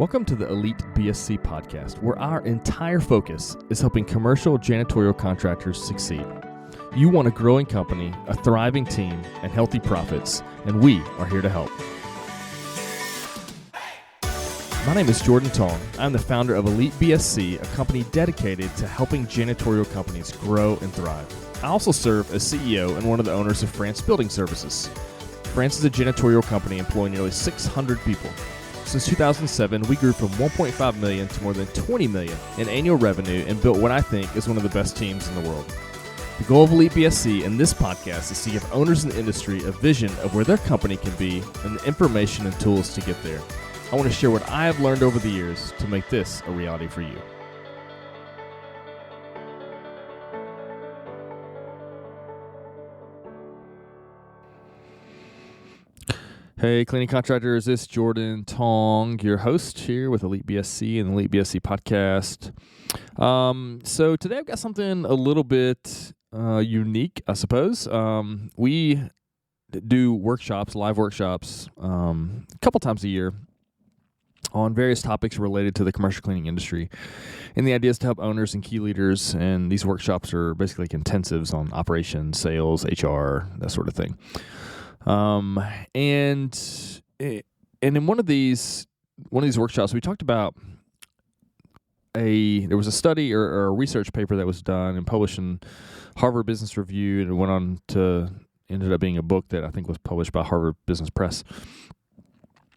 Welcome to the Elite BSC podcast, where our entire focus is helping commercial janitorial contractors succeed. You want a growing company, a thriving team, and healthy profits, and we are here to help. My name is Jordan Tong. I'm the founder of Elite BSC, a company dedicated to helping janitorial companies grow and thrive. I also serve as CEO and one of the owners of France Building Services. France is a janitorial company employing nearly 600 people. Since 2007, we grew from 1.5 million to more than 20 million in annual revenue and built what I think is one of the best teams in the world. The goal of Elite BSC and this podcast is to give owners in the industry a vision of where their company can be and the information and tools to get there. I want to share what I have learned over the years to make this a reality for you. Hey, cleaning contractors, it's Jordan Tong, your host here with Elite BSC and the Elite BSC podcast. So today I've got something a little bit unique, I suppose. We do workshops, live workshops, a couple times a year on various topics related to the commercial cleaning industry. And the idea is to help owners and key leaders, and these workshops are basically like intensives on operations, sales, HR, that sort of thing. And in one of these workshops, we talked about there was a study or a research paper that was done and published in Harvard Business Review, and it went on to ended up being a book that I think was published by Harvard Business Press.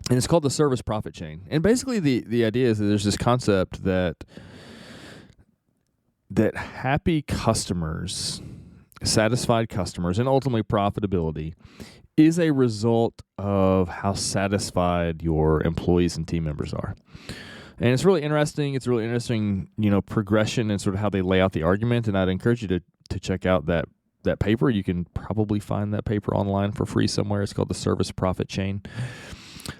And it's called the service profit chain. And basically the idea is that there's this concept that happy customers, satisfied customers, and ultimately profitability is a result of how satisfied your employees and team members are. And it's really interesting. It's a really interesting, progression and sort of how they lay out the argument. And I'd encourage you to check out that paper. You can probably find that paper online for free somewhere. It's called the Service Profit Chain.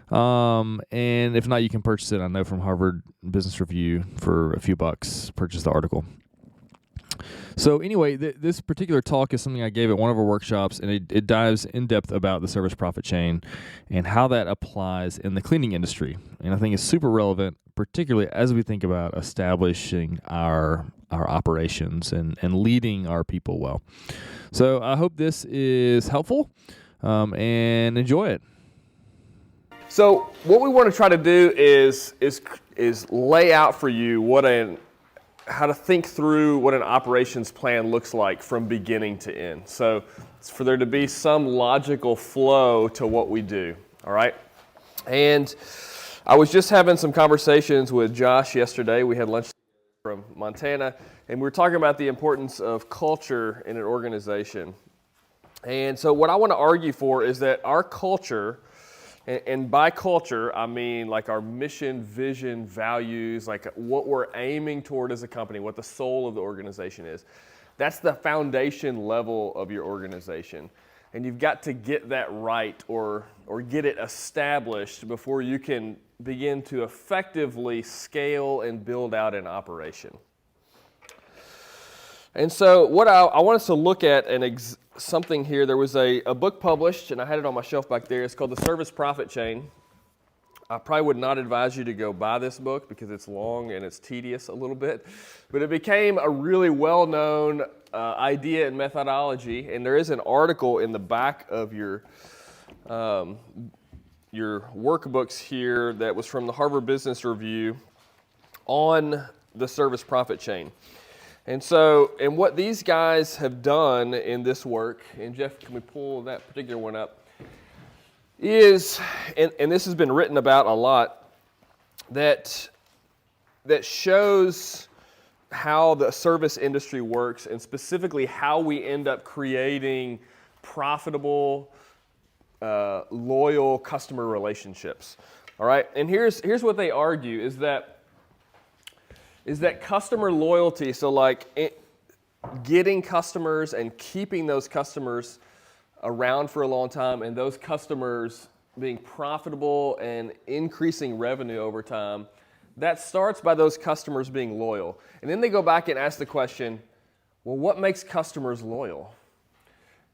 And if not, you can purchase it, I know, from Harvard Business Review for a few bucks. Purchase the article. So anyway, this particular talk is something I gave at one of our workshops, and it dives in depth about the service profit chain and how that applies in the cleaning industry. And I think it's super relevant, particularly as we think about establishing our operations and leading our people well. So I hope this is helpful, and enjoy it. So what we want to try to do is lay out for you how to think through what an operations plan looks like from beginning to end. So it's for there to be some logical flow to what we do, all right? And I was just having some conversations with Josh yesterday. We had lunch from Montana, and we were talking about the importance of culture in an organization. And so what I want to argue for is that our culture, and by culture, I mean like our mission, vision, values, like what we're aiming toward as a company, what the soul of the organization is. That's the foundation level of your organization. And you've got to get that right or get it established before you can begin to effectively scale and build out an operation. And so what I want us to look at something here. There was a book published, and I had it on my shelf back there. It's called The Service Profit Chain. I probably would not advise you to go buy this book because it's long and it's tedious a little bit. But it became a really well-known idea and methodology. And there is an article in the back of your workbooks here that was from the Harvard Business Review on the service profit chain. And what these guys have done in this work, and Jeff, can we pull that particular one up, is, and this has been written about a lot, that shows how the service industry works and specifically how we end up creating profitable, loyal customer relationships. All right, and here's what they argue is that customer loyalty, so like getting customers and keeping those customers around for a long time and those customers being profitable and increasing revenue over time, that starts by those customers being loyal. And then they go back and ask the question, well, what makes customers loyal?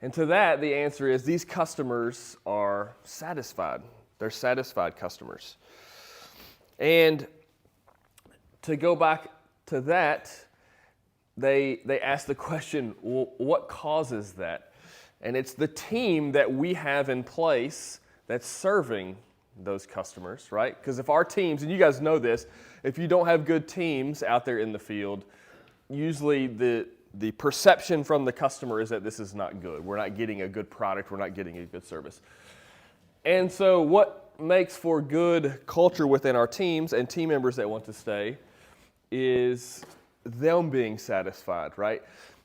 And to that, the answer is these customers are satisfied. They're satisfied customers. And to go back to that, they ask the question, well, what causes that? And it's the team that we have in place that's serving those customers, right? Because if our teams, and you guys know this, if you don't have good teams out there in the field, usually the perception from the customer is that this is not good. We're not getting a good product. We're not getting a good service. And so what makes for good culture within our teams and team members that want to stay is them being satisfied, right?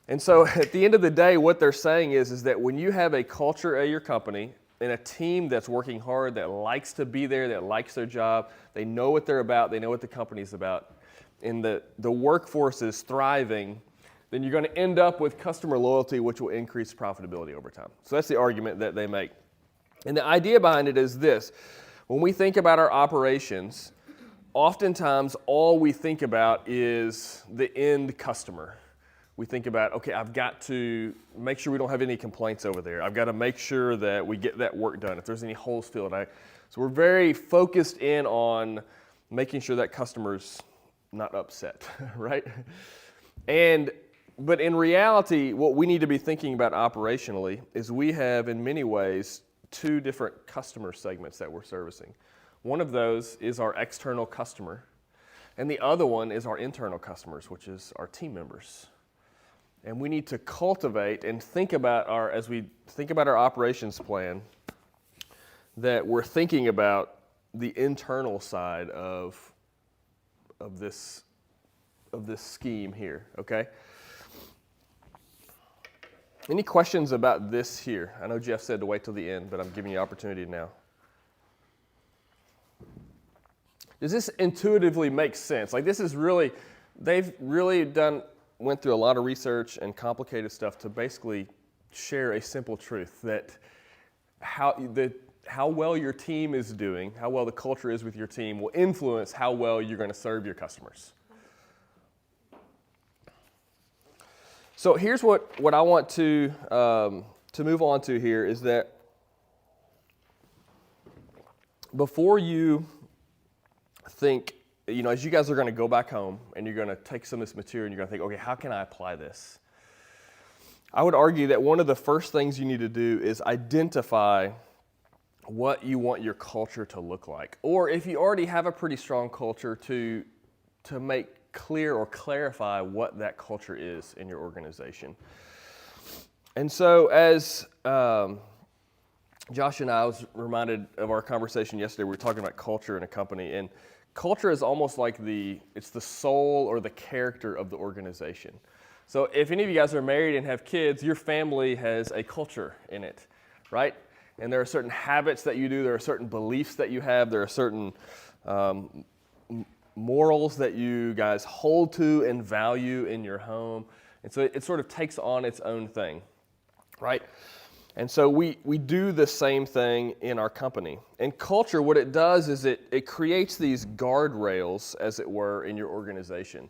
And so at the end of the day, what they're saying is that when you have a culture at your company and a team that's working hard, that likes to be there, that likes their job, they know what they're about, they know what the company's about, and the workforce is thriving, then you're going to end up with customer loyalty, which will increase profitability over time. So that's the argument that they make. And the idea behind it is this. When we think about our operations, oftentimes all we think about is the end customer. We think about, okay, I've got to make sure we don't have any complaints over there. I've got to make sure that we get that work done. If there's any holes filled, so we're very focused in on making sure that customer's not upset, right? But in reality, what we need to be thinking about operationally is we have, in many ways, two different customer segments that we're servicing. One of those is our external customer, and the other one is our internal customers, which is our team members. And we need to cultivate and think about as we think about our operations plan, that we're thinking about the internal side of this scheme here, okay? Any questions about this here? I know Jeff said to wait till the end, but I'm giving you opportunity now. Does this intuitively make sense? Like they've really went through a lot of research and complicated stuff to basically share a simple truth that how well your team is doing, how well the culture is with your team will influence how well you're going to serve your customers. So here's what I want to move on to here is that before you think, as you guys are going to go back home and you're going to take some of this material and you're going to think, okay, how can I apply this? I would argue that one of the first things you need to do is identify what you want your culture to look like. Or if you already have a pretty strong culture, to make clear or clarify what that culture is in your organization. And so as Josh and I was reminded of our conversation yesterday, we were talking about culture in a company, and culture is almost like it's the soul or the character of the organization. So if any of you guys are married and have kids, your family has a culture in it, right? And there are certain habits that you do, there are certain beliefs that you have, there are certain morals that you guys hold to and value in your home. And so it sort of takes on its own thing, right? And so we do the same thing in our company. And culture, what it does is it creates these guardrails, as it were, in your organization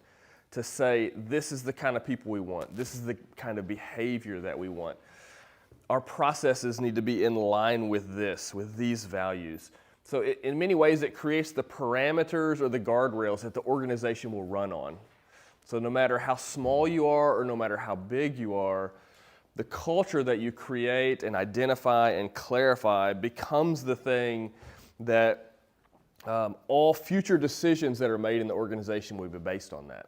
to say, this is the kind of people we want. This is the kind of behavior that we want. Our processes need to be in line with these values. So in many ways, it creates the parameters or the guardrails that the organization will run on. So no matter how small you are or no matter how big you are, the culture that you create and identify and clarify becomes the thing that all future decisions that are made in the organization will be based on that.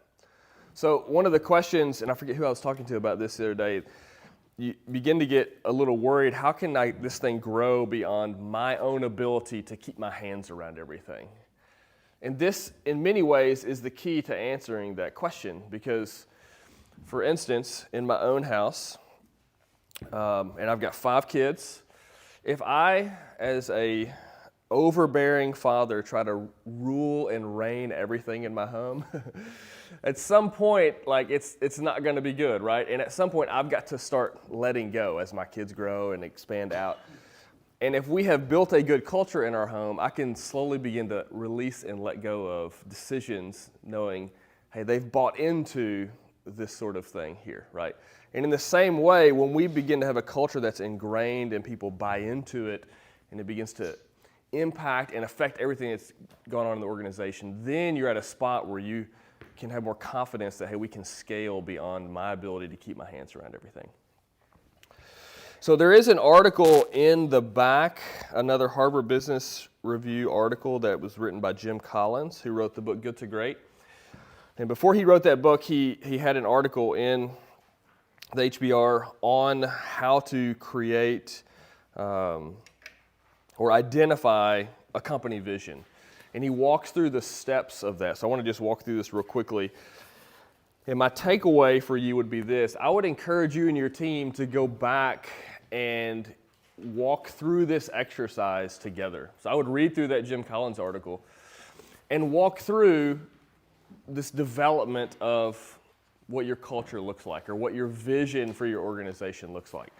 So one of the questions, and I forget who I was talking to about this the other day, you begin to get a little worried, how can this thing grow beyond my own ability to keep my hands around everything? And this, in many ways, is the key to answering that question because, for instance, in my own house, and I've got 5 kids, if I, as a overbearing father, try to rule and reign everything in my home, at some point, it's not going to be good, right? And at some point, I've got to start letting go as my kids grow and expand out. And if we have built a good culture in our home, I can slowly begin to release and let go of decisions knowing, hey, they've bought into this sort of thing here, right? And in the same way, when we begin to have a culture that's ingrained and people buy into it and it begins to impact and affect everything that's going on in the organization, then you're at a spot where you can have more confidence that, hey, we can scale beyond my ability to keep my hands around everything. So there is an article in the back, another Harvard Business Review article that was written by Jim Collins, who wrote the book Good to Great. And before he wrote that book, he had an article in the HBR on how to create or identify a company vision. And he walks through the steps of that. So I want to just walk through this real quickly. And my takeaway for you would be this. I would encourage you and your team to go back and walk through this exercise together. So I would read through that Jim Collins article and walk through this development of what your culture looks like or what your vision for your organization looks like.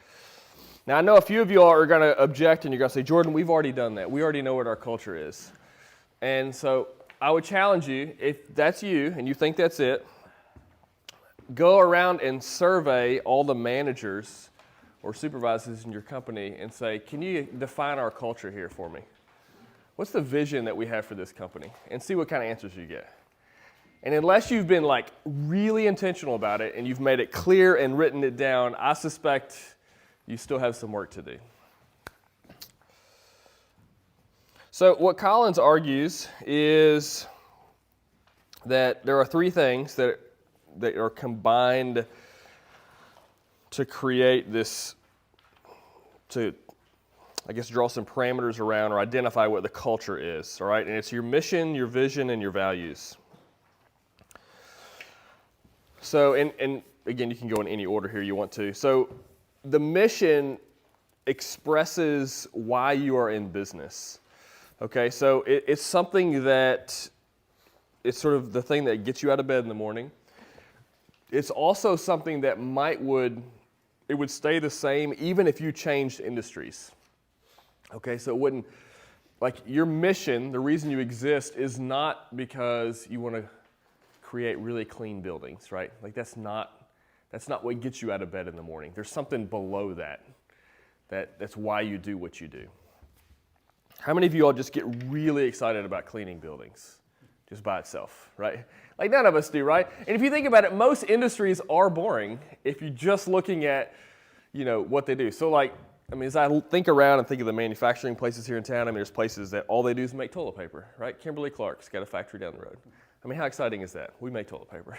Now, I know a few of you all are going to object and you're going to say, Jordan, we've already done that. We already know what our culture is. And so I would challenge you, if that's you and you think that's it, go around and survey all the managers or supervisors in your company and say, can you define our culture here for me? What's the vision that we have for this company? And see what kind of answers you get. And unless you've been like really intentional about it and you've made it clear and written it down, I suspect you still have some work to do. So what Collins argues is that there are three things that are combined to create this, to, I guess, draw some parameters around or identify what the culture is, all right? And it's your mission, your vision, and your values. So, and again, you can go in any order here you want to. So the mission expresses why you are in business, okay? So it's something that, it's sort of the thing that gets you out of bed in the morning. It's also something that it would stay the same even if you changed industries. Okay, so it wouldn't, like your mission, the reason you exist is not because you want to create really clean buildings, right? Like that's not what gets you out of bed in the morning. There's something below that's why you do what you do. How many of you all just get really excited about cleaning buildings just by itself, right? Like none of us do, right? And if you think about it, most industries are boring if you're just looking at, what they do. So like, as I think around and think of the manufacturing places here in town, there's places that all they do is make toilet paper, right? Kimberly-Clark's got a factory down the road. How exciting is that? We make toilet paper,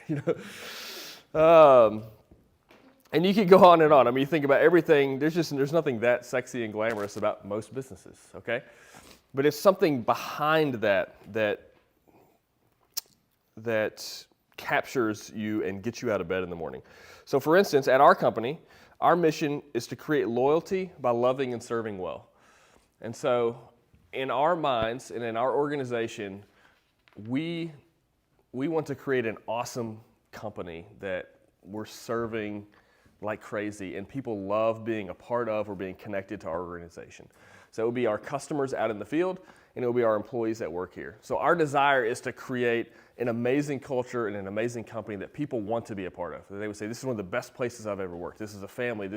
And you could go on and on. You think about everything, there's nothing that sexy and glamorous about most businesses, okay? But it's something behind that captures you and gets you out of bed in the morning. So for instance, at our company, our mission is to create loyalty by loving and serving well. And so in our minds and in our organization, we want to create an awesome company that we're serving like crazy and people love being a part of or being connected to our organization. So it will be our customers out in the field and it will be our employees that work here. So our desire is to create an amazing culture and an amazing company that people want to be a part of. They would say, this is one of the best places I've ever worked. This is a family.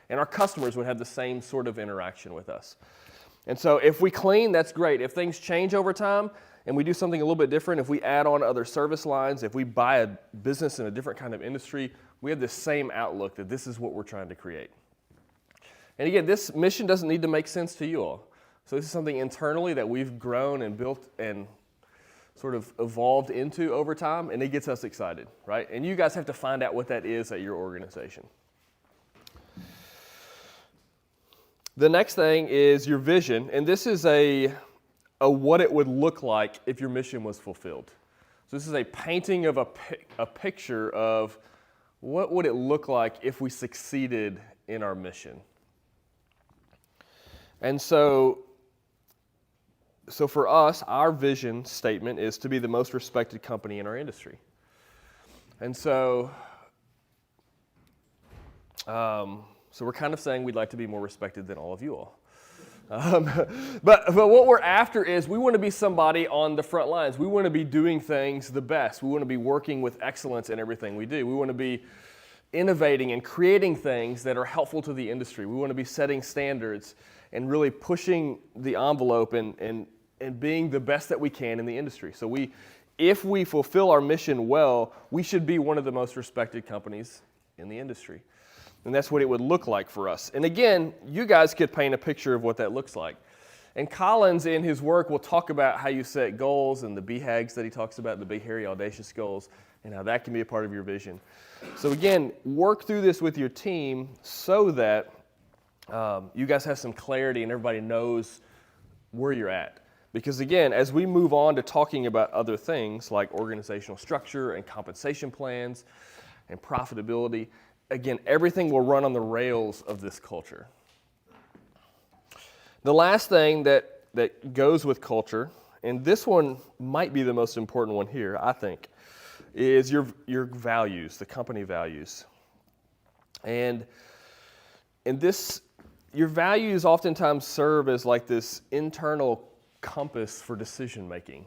And our customers would have the same sort of interaction with us. And so if we clean, that's great. If things change over time and we do something a little bit different, if we add on other service lines, if we buy a business in a different kind of industry, we have the same outlook that this is what we're trying to create. And again, this mission doesn't need to make sense to you all. So this is something internally that we've grown and built and sort of evolved into over time, and it gets us excited, right? And you guys have to find out what that is at your organization. The next thing is your vision, and this is a what it would look like if your mission was fulfilled. So this is a painting of a picture of what would it look like if we succeeded in our mission. And so for us, our vision statement is to be the most respected company in our industry. And so we're kind of saying we'd like to be more respected than all of you all. But what we're after is we want to be somebody on the front lines. We want to be doing things the best. We want to be working with excellence in everything we do. We want to be innovating and creating things that are helpful to the industry. We want to be setting standards and really pushing the envelope and being the best that we can in the industry. So if we fulfill our mission well, we should be one of the most respected companies in the industry. And that's what it would look like for us. And again, you guys could paint a picture of what that looks like. And Collins, in his work, will talk about how you set goals and the BHAGs that he talks about, the big, hairy, audacious goals, and how that can be a part of your vision. So again, work through this with your team so that you guys have some clarity and everybody knows where you're at. Because again, as we move on to talking about other things like organizational structure and compensation plans and profitability, again, everything will run on the rails of this culture. The last thing that goes with culture, and this one might be the most important one here, I think, is your values, the company values. And your values oftentimes serve as like this internal compass for decision making.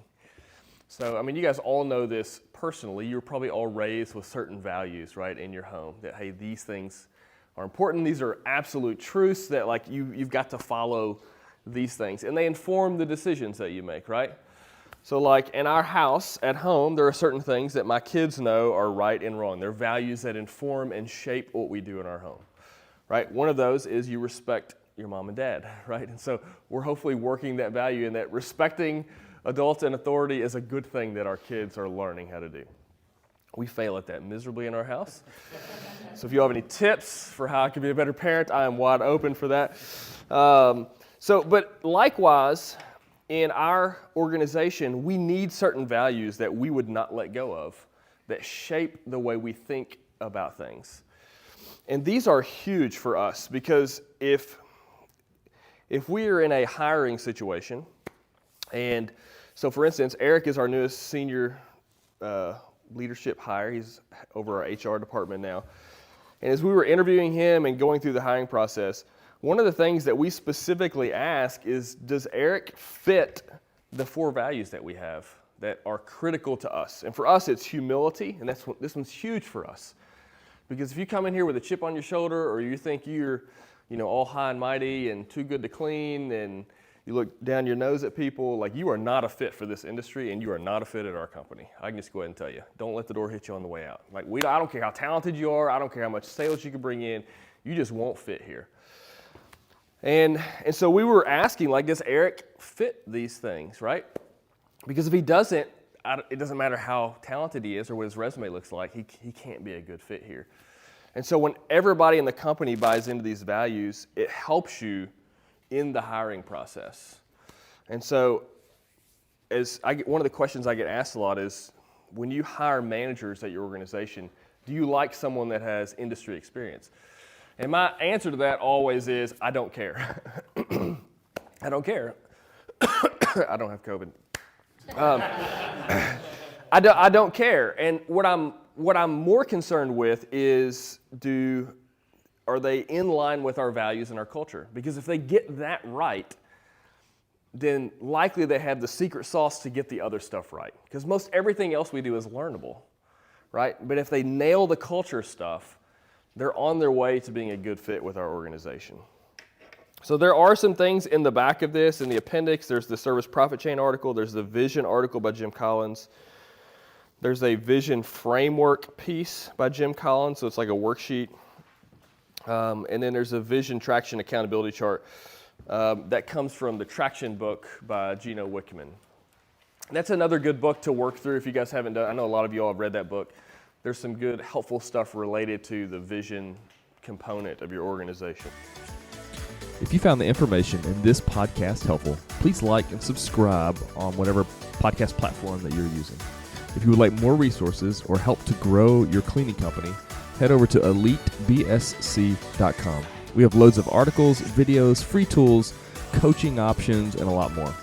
So, I mean, you guys all know this personally. You're probably all raised with certain values, right, in your home. That, hey, these things are important. These are absolute truths that, like, you've got to follow these things. And they inform the decisions that you make, right? So, like, in our house, at home, there are certain things that my kids know are right and wrong. They're values that inform and shape what we do in our home, right? One of those is you respect your mom and dad, right? And so we're hopefully working that value in that respecting adults and authority is a good thing that our kids are learning how to do. We fail at that miserably in our house. So if you have any tips for how I can be a better parent, I am wide open for that. But likewise, in our organization, we need certain values that we would not let go of that shape the way we think about things. And these are huge for us because if we are in a hiring situation, and so for instance, Eric is our newest senior leadership hire. He's over our HR department now. And as we were interviewing him and going through the hiring process, one of the things that we specifically ask is, does Eric fit the 4 values that we have that are critical to us? And for us, it's humility, and this one's huge for us. Because if you come in here with a chip on your shoulder, or you think you're, all high and mighty and too good to clean, and you look down your nose at people, like, you are not a fit for this industry, and you are not a fit at our company. I can just go ahead and tell you, don't let the door hit you on the way out. Like, I don't care how talented you are, I don't care how much sales you can bring in, you just won't fit here. And so we were asking, like, does Eric fit these things, right? Because if he doesn't, it doesn't matter how talented he is or what his resume looks like, he can't be a good fit here. And so when everybody in the company buys into these values, it helps you in the hiring process. And so one of the questions I get asked a lot is, when you hire managers at your organization, do you like someone that has industry experience? And my answer to that always is, I don't care. I don't care. I don't have COVID. I don't care. And what I'm more concerned with is, are they in line with our values and our culture? Because if they get that right, then likely they have the secret sauce to get the other stuff right. Because most everything else we do is learnable, right? But if they nail the culture stuff, they're on their way to being a good fit with our organization. So there are some things in the back of this, in the appendix. There's the service profit chain article. There's the vision article by Jim Collins. There's a vision framework piece by Jim Collins, so it's like a worksheet. And then there's a vision traction accountability chart that comes from the Traction book by Gino Wickman. That's another good book to work through if you guys haven't done. I know a lot of you all have read that book. There's some good, helpful stuff related to the vision component of your organization. If you found the information in this podcast helpful, please like and subscribe on whatever podcast platform that you're using. If you would like more resources or help to grow your cleaning company, head over to elitebsc.com. We have loads of articles, videos, free tools, coaching options, and a lot more.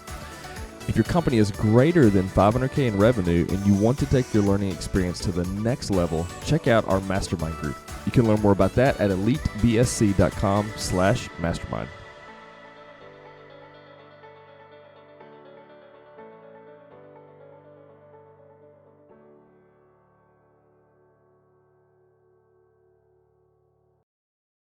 If your company is greater than $500K in revenue and you want to take your learning experience to the next level, check out our mastermind group. You can learn more about that at elitebsc.com/mastermind.